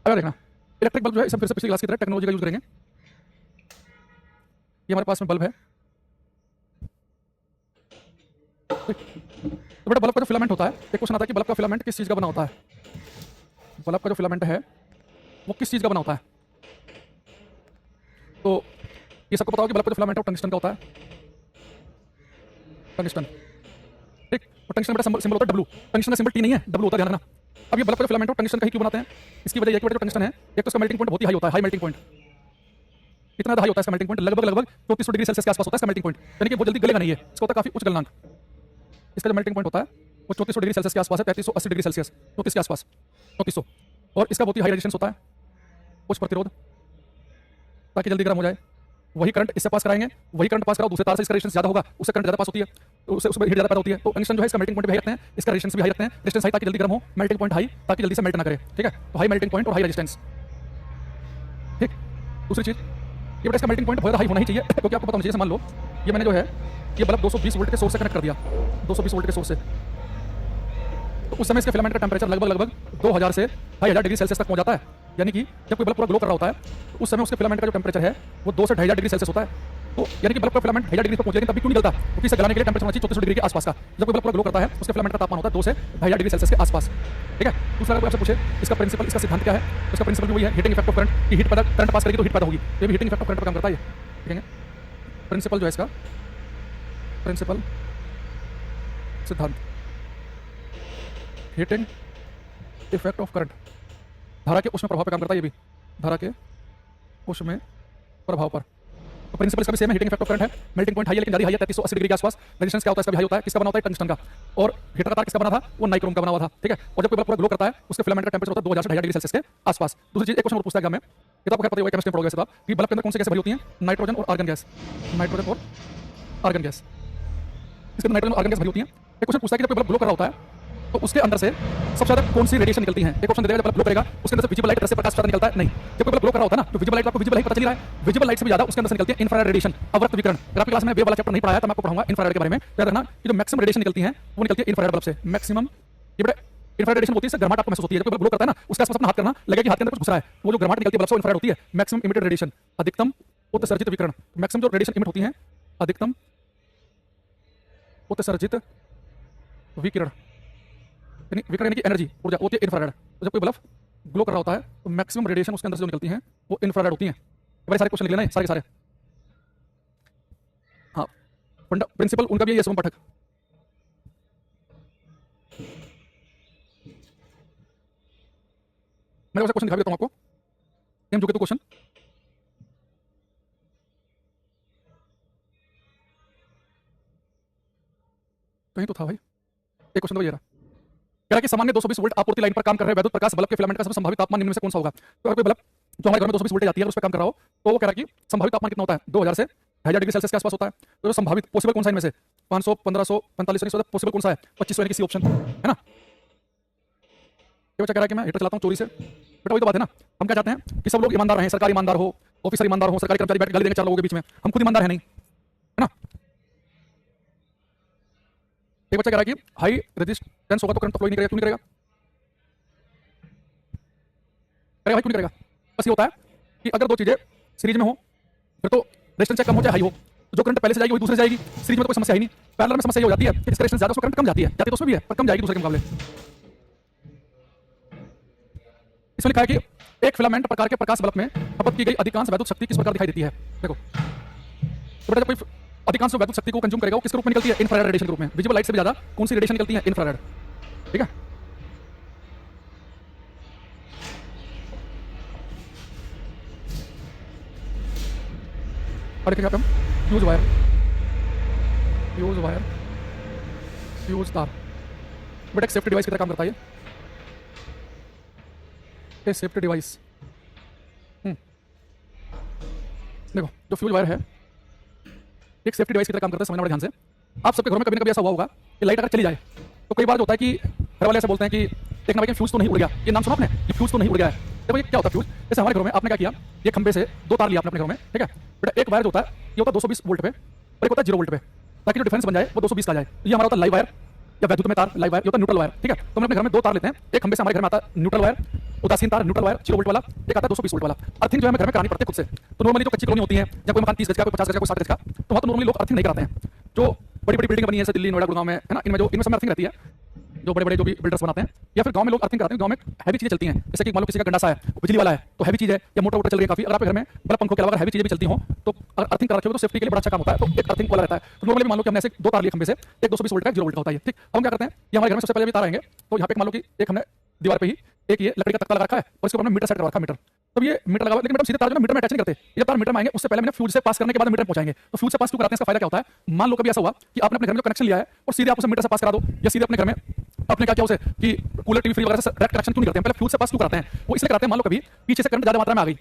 अगर देखना इलेक्ट्रिक बल्ब जो है, इसे फिर से पिछली क्लास की तरह टेक्नोलॉजी का यूज करेंगे। ये हमारे पास में बल्ब है, तो बेटा बल्ब का जो फिलामेंट होता है, एक क्वेश्चन आता है कि बल्ब का फिलामेंट किस चीज का बना होता है, बल्ब का जो फिलामेंट है वो किस चीज का बना होता है। तो ये सबको पता हो कि बल्ब का जो फिलामेंट है वो टंगस्टन का होता है, टंगस्टन। ठीक, और टंगस्टन बेटा सिंबल होता है डब्ल्यू, टंगस्टन का सिंबल टी नहीं है, डब्ल्यू होता है, ध्यान रखना। अब ये बल्ब का फिलामेंट है टंगस्टन का ही क्यों बनाते हैं, इसकी वजह यह कि जो टंगस्टन है एक तो इसका मेल्टिंग पॉइंट बहुत ही हाई होता है, हाई मेल्टिंग पॉइंट, कितना हाई होता है इसका मेल्टिंग पॉइंट, लगभग 3400 डिग्री सेल्सियस के आसपास होता है इसका मेल्टिंग पॉइंट, यानी कि बहुत जल्दी गलेगा नहीं है, इसका होता है काफी उच्च गलनांक। इसका जो मेल्टिंग पॉइंट होता है वो 3400 डिग्री सेल्सियस के आसपास है, 3380 डिग्री सेल्सियस, 34 के आसपास, 3400। और इसका बहुत ही हाई रेजिस्टेंस होता है, उच्च प्रतिरोध, ताकि जल्दी गर्म हो जाए। वही करंट इससे पास कराएंगे, वही करंट पास कराओ दूसरे तार से, इसका रेजिस्टेंस ज्यादा होगा, उससे करंट ज्यादा पास होती है, तो उसमें हीट ज्यादा पैदा होती है। तो टंगस्टन जो है इसका मेल्टिंग पॉइंट भी हाई रखते हैं, इसका रेजिस्टेंस भी हाई रखते हैं, रेजिस्टेंस हाई ताकि जल्दी गर्म हो, मेल्टिंग पॉइंट हाई ताकि जल्दी से मेल्ट ना करे। ठीक है, तो हाई मेल्टिंग पॉइंट और हाई रेजिस्टेंस। ठीक, दूसरी चीज ये बेटा इसका मेल्टिंग पॉइंट बहुत हाई होना ही चाहिए, क्योंकि आपको पता होना चाहिए, मान लो ये मैंने जो है ये बल्ब 220 वोल्ट के सोर्स से कनेक्ट कर दिया, 220 वोल्ट के सोर्स से, तो उस समय इसके फिलामेंट का टेंपरेचर लगभग 2000 से 2500 डिग्री सेल्सियस तक पहुंच जाता है। यानी कि जब कोई बल्ब पूरा ग्लो कर रहा होता है तो उस समय उसके फिलामेंट का जो टेंपरेचर है वो 2 से 2500 डिग्री सेल्सियस होता है। तो यानी कि बल्ब का फिलामेंट 1000 डिग्री पर पहुंच, लेकिन तब भी क्यों निकलता? क्योंकि इसे गलाने के लिए टेंपरेचर होना चाहिए 3400 डिग्री के आसपास का। जब कोई बल्ब पूरा ग्लो करता है उसके फिलामेंट का तापमान होता है 2 से 2500 डिग्री सेल्सियस के आसपास। ठीक है। दूसरा अगर आपसे पूछे इसका प्रिंसिपल, इसका सिद्धांत क्या है, इसका प्रिंसिपल भी वही है, हीटिंग इफेक्ट ऑफ करंट, की हीट पैदा, करंट पास करेगी तो हीट पैदा होगी। ये भी हीटिंग इफेक्ट ऑफ करंट पर काम करता है। ये देखेंगे प्रिंसिपल जो है इसका, प्रिंसिपल सिद्धांत, हीटिंग इफेक्ट ऑफ करंट, धारा के उष्ण प्रभाव पर काम करता है। ये भी धारा के उष्ण प्रभाव पर। तो प्रिंसिपल इसका भी सेम है, हीटिंग इफेक्ट ऑफ करंट है। मेल्टिंग पॉइंट हाई है लेकिन जारी हाई है 3380 डिग्री के आसपास। रेजिस्टेंस क्या होता है इसका भी हाई होता है। किसका बना होता है? टंगस्टन का। और हीटर का तार किसका बना था? वो नाइक्रोम का बना हुआ था। ठीक है। और जब कोई बल्ब पूरा ग्लो करता है उसके फिलामेंट का टेंपरेचर होता है 2000 से 2500 डिग्री सेल्सियस के आसपास। दूसरी चीज, एक क्वेश्चन और पूछता है एग्जाम में, ये तो आपको पता ही होगा, केमिस्ट्री में पढ़ोगे वैसे तो आप, कि बल्ब के अंदर कौन सी गैसें भरी होती हैं? नाइट्रोजन और आर्गन गैस। नाइट्रोजन और आर्गन गैस, इसके अंदर नाइट्रोजन और आर्गन गैस भरी होती है। एक क्वेश्चन पूछता है कि जब कोई बल्ब ग्लो कर रहा होता है तो उसके अंदर से सबसे ज्यादा कौन सी रेडिएशन निकलती है? एक ऑप्शन दे देगा, जब बल्ब ग्लो करेगा उसके अंदर से विजिबल लाइट से प्रकाश ज्यादा निकलता है। नहीं, जब कोई बल्ब ग्लो कर रहा होता है ना तो विजिबल लाइट, आपको विजिबल लाइट पता चल रहा है, विजिबल लाइट से भी ज्यादा उसके अंदर से निकलती है इंफ्रारेड रेडिएशन, अवरक्त विकिरण। अगर आपकी क्लास में वेव वाला चैप्टर नहीं पढ़ाया तो मैं आपको पढ़ाऊंगा इंफ्रारेड के बारे में। याद रखना कि जो मैक्सिमम रेडिएशन निकलती है वो निकलती है इंफ्रारेड बल्ब से। मैक्सिमम ये बड़ा इंफ्रारेड रेडिएशन होती है, इससे गर्माहट आपको महसूस होती है। जब कोई ग्लो करता है ना उसके आसपास अपना हाथ करना, लगेगा कि हाथ के अंदर कुछ घुस रहा है, वो जो गर्माहट निकलती है बल्ब से इंफ्रारेड होती है। मैक्सिमम इमिटेड रेडिएशन, अधिकतम उत्सर्जित विकिरण। मैक्सिमम जो रेडिएशन इमिट होती है, अधिकतम उत्सर्जित विकिरण, विकिरण यानी कि एनर्जी, ऊर्जा होती है इंफ्रारेड। तो जब कोई बल्ब ग्लो कर रहा होता है तो मैक्सिमम रेडिएशन उसके अंदर से जो निकलती है वो इंफ्रारेड होती है। बड़े सारे क्वेश्चन लिख लेना सारे के सारे। हाँ, प्रिंसिपल उनका भी है, शुभम पाठक। मैं वैसे क्वेश्चन दिखा देता हूं आपको, एम जो के तो क्वेश्चन, कहीं तो था भाई, एक क्वेश्चन तो ये रहा। कह रहा है कि सामान्य 220 वोल्ट आपूर्ति लाइन पर काम कर रहे वैद्युत प्रकाश बल्ब के फिलामेंट का सबसे संभावित तापमान निम्न में से कौन सा होगा? तो अगर कोई बल्ब जो हमारे घर में 220 वोल्टेज आती है उस पर काम कर रहा हो तो वो कह रहा है कि संभावित तापमान कितना होता है? 2000 से 1000 डिग्री सेल्सियस के आसपास होता है। तो जो संभावित पॉसिबल कौन सा इनमें से? 500, 1500, 4500, पॉसिबल कौन सा है? 2500 यानी कि सी ऑप्शन है ना। ये बच्चा कह रहा है कि मैं हीटर चलाता हूँ चोरी से। बेटा वही तो बात है ना, हम क्या चाहते हैं कि सब लोग ईमानदार रहें, सरकारी ईमानदार हो, ऑफिसर ईमानदार हो, सरकारी कर्मचारी बैठ के गाली देंगे 4 लोगों के बीच में, हम खुद ईमानदार है नहीं, है ना। एक बच्चा कह रहा है कि हाई रेजिस्टेंस होगा तो करंट फ्लो नहीं करेगा। क्यों नहीं करेगा? करेगा भाई, क्यों नहीं करेगा? बस ये होता है कि अगर दो चीजें सीरीज में हो फिर तो रेजिस्टेंस चाहे कम हो चाहे हाई हो, तो जो करंट पहले से जाएगी वही दूसरे से जाएगी। सीरीज में तो कोई समस्या ही नहीं। पैरेलल में समस्या ये हो जाती है कि जिसका रेजिस्टेंस ज्यादा उसमें करंट कम जाती है तो उसमें भी है पर कम जाएगी दूसरे के मुकाबले। इसमें लिखा है कि एक फिलामेंट प्रकार के प्रकाश बल्ब में खपत की गई अधिकांश वैद्युत शक्ति किस प्रकार दिखाई देती है? देखो तो बेटा जब कोई अधिकांश वैद्युत शक्ति को कंज्यूम करेगा वो किस रूप में निकलती है? इंफ्रारेड रेडिएशन के रूप में। विजिबल लाइट से भी ज्यादा कौन सी रेडिएशन निकलती है? इंफ्रारेड। ठीक है। और देखेंगे आप हम fuse wire, fuse wire, fuse तार, बेटा एक सेफ्टी डिवाइस की तरह काम करता है ये सेफ्टी डिवाइस। देखो जो फ्यूज वायर है एक सेफ्टी डिवाइस की तरह काम करता है, समझना बड़े ध्यान से। आप सबके घर में कभी ना कभी ऐसा हुआ होगा कि लाइट अगर चली जाए तो कई बार जो होता है कि घर वाले ऐसे बोलते हैं कि देखना भाई फ्यूज तो नहीं उड़ गया। ये नाम सुना आपने, ये फ्यूज तो नहीं उड़ गया है। देखो ये क्या होता है फ्यूज? जैसे हमारे घरों में आपने क्या किया, ये खंबे से 2 तार लिया आपने अपने घर में, ठीक है बेटा। एक वायर जो होता है ये होता है 220 वोल्ट पे और एक होता है 0 वोल्ट पे, ताकि जो डिफरेंस बन जाए वो 220 का आ जाए। ये हमारा होता है लाइव वायर या वैद्युत में तार, लाइव वायर, ये होता है न्यूट्रल वायर। ठीक है। तो हम अपने घर में 2 तार लेते हैं, एक खंबे से हमारे घर में आता है न्यूट्रल वायर, उदासीन तार न्यूट्रल वायर 0 वोल्ट वाला, एक आता है 220 वोल्ट वाला। अर्थिंग जो है हमें घर में करानी पड़ती है खुद से। तो नॉर्मली जो कच्ची कॉलोनी होती है या कोई मकान 30 गज का, कोई 50 गज का, कोई 60 गज का, तो वहाँ तो नॉर्मली लोग अर्थिंग नहीं कराते हैं। जो बड़ी बड़ी बिल्डिंग बनी है जैसे दिल्ली, नोएडा, गुड़गांव में, है ना, इनमें सब अर्थिंग रहती है, जो बड़े बड़े जो भी बिल्डर्स बनाते हैं, या फिर गांव में लोग अर्थिंग कराते हैं। गांव में हैवी चीजें चलती हैं, जैसे कि मान लो किसी का गंडासा है, बिजली वाला है तो हैवी चीज है या मोटर वोटर चल रही है काफी। अगर आपके घर में बल्ब पंखों के अलावा हैवी चीजें भी चलती हो तो अर्थिंग करा रखे हो तो सेफ्टी के लिए बड़ा अच्छा काम होता है। तो एक अर्थिंग वाला रहता है। तो नॉर्मली मान लो कि हमने ऐसे 2 तार लिए खंबे से, एक 220 वोल्ट का, 0 वोल्ट का होता है। ठीक। हम क्या करते हैं, ये हमारे घर में सबसे पहले भी तार आएंगे तो यहाँ पे मान लो कि एक हमने दीवार पे ही एक ये लकड़ी का तख्ता लगा रखा है और इसके ऊपर हमने मीटर सेट करवा रखा है, मीटर। तो ये मीटर लगा, लेकिन मैडम सीधे तार जो मीटर में अटैच नहीं करते। ये तार मीटर में आएंगे उससे पहले मैंने फ्यूज से पास करने के बाद मीटर पहुंचाएंगे। तो फ्यूज से पास क्यों कराते हैं? इसका फायदा क्या होता है? मान लो कभी ऐसा हुआ कि आपने अपने घर में कनेक्शन लिया है और सीधे आप उसे मीटर से पास करा दो, या सीधे अपने घर में आपने क्या किया उसे कि कूलर, टीवी, फ्रिज वगैरह से डायरेक्ट कनेक्शन क्यों नहीं करते हैं? पहले फ्यूज से पास क्यों कराते हैं? वो इसलिए कराते हैं मान लो कभी पीछे से करंट ज्यादा मात्रा में आ गई,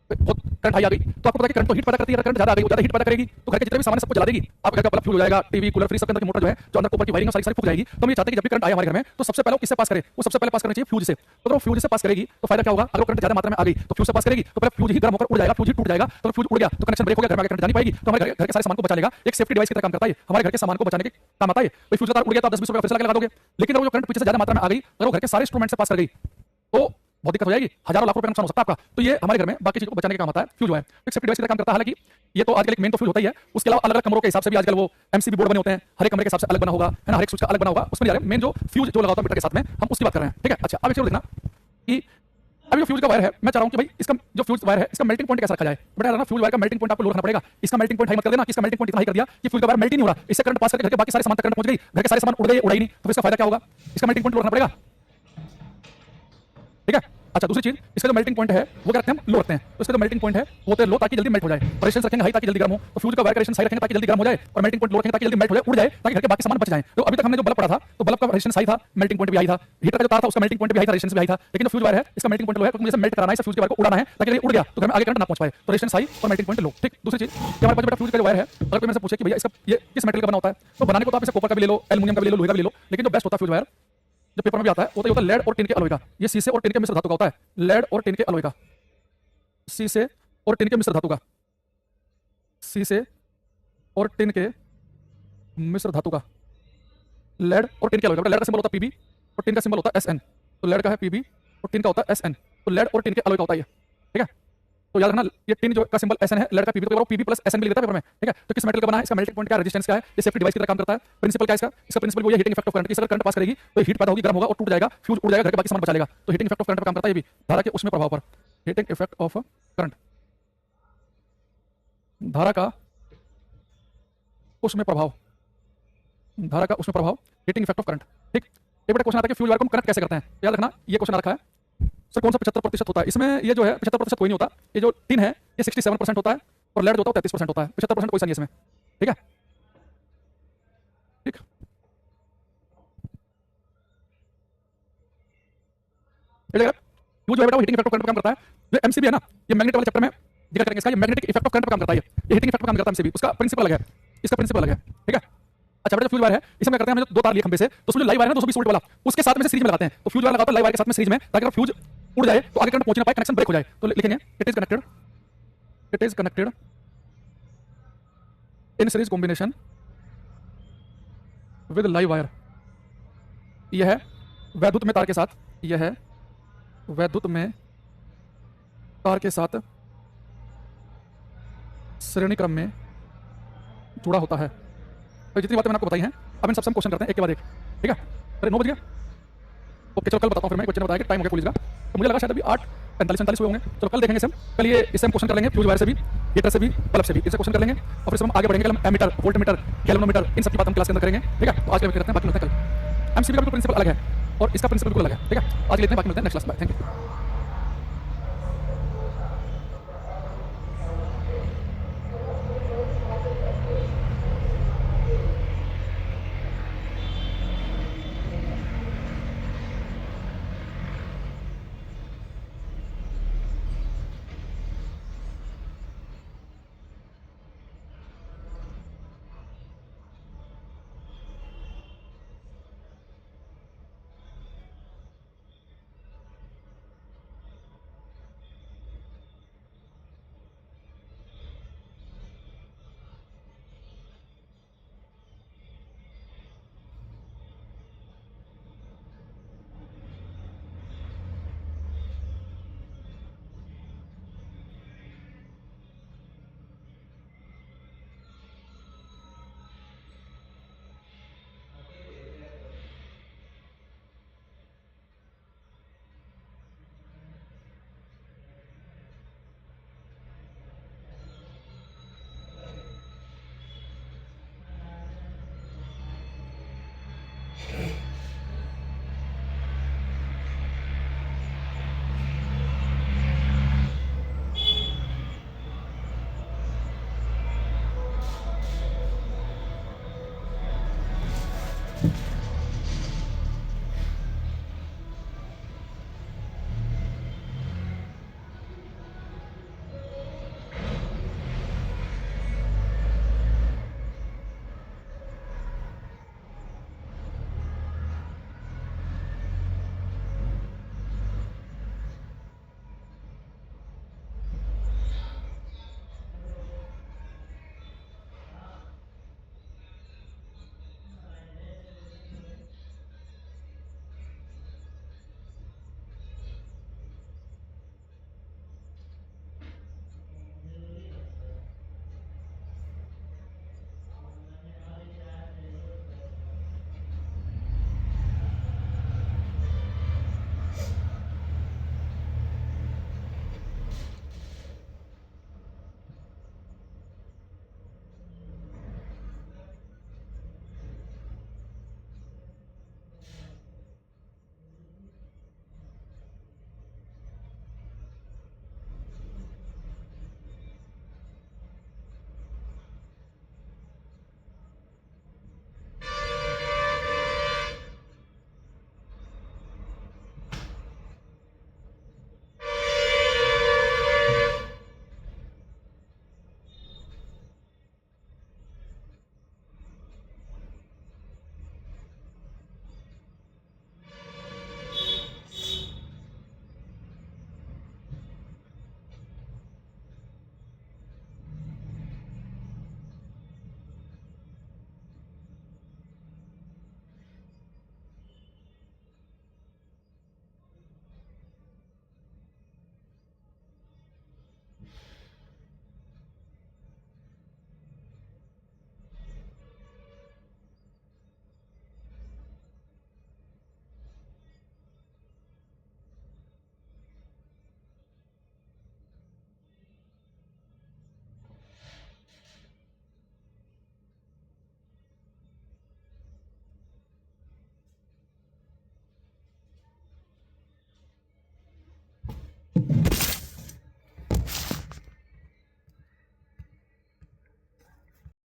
बहुत करंट हाई आ गई, तो आपको पता है कि करंट तो हीट पैदा करती है। करंट ज्यादा आ गई, ज्यादा हीट पैदा करेगी तो घर के जितने भी सामान सबको जला देगी। आप घर का बल्ब फ्यूज हो जाएगा, टीवी, कूलर, फ्रिज, सबके अंदर की मोटर जो है, जो अंदर ऊपर की वायरिंग सारी सारी फूक जाएगी। तो हम ये चाहते हैं कि जब भी करंट आए हमारे घर में तो सबसे पहले वो किससे पास करे? वो सबसे पहले पास करना चाहिए फ्यूज से। तो अगर वो फ्यूज से पास करेगी तो फायदा क्या होगा? अगर करंट ज्यादा मात्रा में आ गई तो फ्यूज से पास करेगी तो पहले फ्यूज ही गर्म होकर उड़ जाएगा, फ्यूज ही टूट जाएगा। तो फ्यूज उड़ गया तो कनेक्शन ब्रेक हो गया, घर में करंट जानी पाएगी, तो हमारे घर के सारे सामान को बचा लेगा। एक सेफ्टी डिवाइस की तरह काम करता है, हमारे घर के सामान को बचाने के काम आता है। तो फ्यूज का तार उड़ गया तो आप 10-20 रुपए फिर लगा दोगे, लेकिन अगर वो करंट पीछे से ज्यादा मात्रा में आ गई, अगर वो घर के सारे इंस्ट्रूमेंट से पास कर गई तो बहुत दिक्कत हो जाएगी, हजारों लाख रुपए का नुकसान हो सकता है आपका। तो ये हमारे घर में बाकी चीजों को बचाने का काम आता है फ्यूज जो है। एक सेफ्टी डिवाइस की तरह काम करता है। हालांकि ये तो आजकल एक मेन तो फ्यूज होता ही है, उसके अलावा अलग अलग कमरों के हिसाब से भी आजकल वो एमसीबी बोर्ड बने होते हैं, हर एक कमरे के हिसाब से अलग बना होगा, है ना, हर एक स्विच का अलग बना होगा, उसमें जा रहे हैं। मेन जो फ्यूज जो लगा होता है मीटर के साथ में, हम उसकी बात कर रहे हैं, ठीक है। अच्छा, अब एक चीज देखना कि अभी जो फ्यूज का वायर है, मैं चाह रहा हूं कि भाई इसका जो फ्यूज वायर है इसका मेल्टिंग पॉइंट कैसा रखा जाए। बेटा ना, फ्यूज वायर का मेल्टिंग पॉइंट आपको लो रखना पड़ेगा। इसका मेल्टिंग पॉइंट हाई मत कर देना कि इसका मेल्टिंग पॉइंट इतना हाई कर दिया कि फ्यूज का वायर मेल्ट ही नहीं हो रहा, इससे करंट पास करके घर के बाकी सारे सामान तक करंट पहुंच गई, घर के सारे सामान उड़ गए, उड़ा ही नहीं, तो इसका फायदा क्या होगा। इसका मेल्टिंग पॉइंट लो रखना पड़ेगा, ठीक है। अच्छा, दूसरी चीज, इसका जो मेल्टिंग पॉइंट है वो क्या रखते हैं हम, लो रखते हैं। तो इसका जो मेल्टिंग पॉइंट है वो होता है लो, ताकि जल्दी मेल्ट हो जाए। रेजिस्टेंस रखेंगे हाई ताकि जल्दी गर्म हो, तो फ्यूज का वायर का रेजिस्टेंस हाई रखेंगे ताकि जल्दी गर्म हो जाए, और मेल्टिंग पॉइंट लो रखेंगे ताकि जल्दी मेल्ट हो जाए, उड़ जाए, ताकि घर के बाकी सामान बच जाए। तो अभी तक हमने जो बल्ब पढ़ा था, तो बल्ब का रेजिस्टेंस हाई था, मेल्टिंग पॉइंट भी हाई था। हीटर का जो तार था उसका मेल्टिंग पॉइंट भी हाई था, रेजिस्टेंस भी हाई था। लेकिन जो फ्यूज वायर है इसका मेल्टिंग पॉइंट लो है, क्योंकि मुझे मेल्ट कराना है, इस फ्यूज के वायर को उड़ाना है ताकि ये उड़ गया तो घर में आगे करंट ना पहुंच पाए। तो रेजिस्टेंस हाई और मेल्टिंग पॉइंट लो, ठीक। दूसरी चीज कि हमारे पास बेटा फ्यूज का जो वायर है, अगर कोई मेरे से पूछे कि भैया इसका ये किस मेटल का बना होता है, तो बनाने को तो आप इसे कॉपर का भी ले लो, एल्युमिनियम का भी ले लो, लोहे का भी ले लो, लेकिन जो बेस्ट होता है फ्यूज वायर जो पेपर में भी आता है वो तो होता है लेड और टिन के अलॉय का। ये शीशे और टिन के मिश्र धातु का होता है, लेड और टिन के अलॉय का, शीशे और टिन के मिश्र धातु का, शीशे और टिन के मिश्र धातु का, लेड और टिन के अलॉय का। लेड का सिंबल होता है पीबी और टिन का सिंबल होता है एसएन। तो लेड का है पीबी और टिन का होता है एसएन। तो लेड और टिन के अलॉय का होता है ये, ठीक है। तो याद रखना, ये टिन जो का सिंबल एसएन है, लेड का पीबी, तो पीबी प्लस एसएन भी लिखता है पेपर में, ठीक है। तो किस मेटल का बना है, इसका मेल्टिंग पॉइंट क्या है, रेजिस्टेंस क्या है, ये सेफ्टी डिवाइस की तरह काम करता है। प्रिंसिपल क्या है इसका प्रिंसिपल वो ये हीटिंग इफेक्ट ऑफ करंट की, अगर करंट पास करेगी तो हीट पैदा होगी, गर्म होगा और टूट जाएगा, फ्यूज उड़ जाएगा, घर के बाकी सामान बचा लेगा। तो हीटिंग इफेक्ट ऑफ करंट पर काम करता है ये भी, धारा के उसमें प्रभाव पर, हीटिंग इफेक्ट ऑफ करंट, धारा का उसमें प्रभाव, धारा का उसमें प्रभाव, हीटिंग इफेक्ट ऑफ करंट, ठीक। एक बड़ा क्वेश्चन आता है कि फ्यूज वायर को हम कनेक्ट कैसे करते हैं। याद रखना, ये क्वेश्चन आ रखा है सर कौन सा 75% होता है। इसमें ये जो है 75% कोई नहीं होता, ये जो टिन है ये 67% होता है और लेड जो होता है 33% होता है, 75% कोई सा नहीं इसमें, ठीक है, ठीक। फ्यूज जो है बेटा वो हीटिंग इफेक्ट ऑफ करंट पर काम करता है। जो एमसीबी है ना, ये मैग्नेट वाले चैप्टर में जिक्र करेंगे इसका, ये मैग्नेटिक इफेक्ट ऑफ करंट पर काम करता है, ये हीटिंग इफेक्ट पर काम करता है एमसीबी, उसका प्रिंसिपल अलग है, इसका प्रिंसिपल अलग है, ठीक है। अच्छा बेटा, जो फ्यूज वायर है इसमें क्या करते हैं, हम जो दो तार लिए खंबे से, तो उसमें जो लाइव वायर है 220 वोल्ट वाला, उसके साथ में से सीरीज में लगाते हैं। तो फ्यूज वायर लगाता है लाइव वायर के साथ में सीरीज में, ताकि अगर फ्यूज उड़ जाए तो आगे करंट पहुंच ना पाए, कनेक्शन ब्रेक हो जाए। तो लिखेंगे it is connected in series combination with live wire. यह है वैद्युत में तार के साथ, यह है वैद्युत में तार के साथ श्रेणी क्रम में जुड़ा होता है। तो जितनी बातें मैंने आपको बताई हैं, अब इन सबसे हम क्वेश्चन करते हैं एक के बाद एक, ठीक है। अरे 9 बज गया, ओके चलो कल बताता हूँ फिर मैं, बच्चे ने बताया कि टाइम हो गया कॉलेज का, तो मुझे लगा शायद अभी 8:45 हुए होंगे। चलो कल देखेंगे हम, कल ये इससे हम क्वेश्चन कर लेंगे फ्यूज वायर से भी, हीटर से भी, बल्ब से भी, इससे क्वेश्चन कर लेंगे और फिर हम आगे बढ़ेंगे। कल हम एमीटर, वोल्टमीटर, गैल्वेनोमीटर, इन सब की बात हम क्लास के अंदर करेंगे, ठीक है। तो आज के लिए करते हैं, बाकी मिलते हैं कल। एमसीबी का भी प्रिंसिपल अलग है और इसका प्रिंसिपल बिल्कुल अलग है, ठीक है। आज के लिए इतना, बाकी मिलते हैं नेक्स्ट क्लास में, थैंक यू।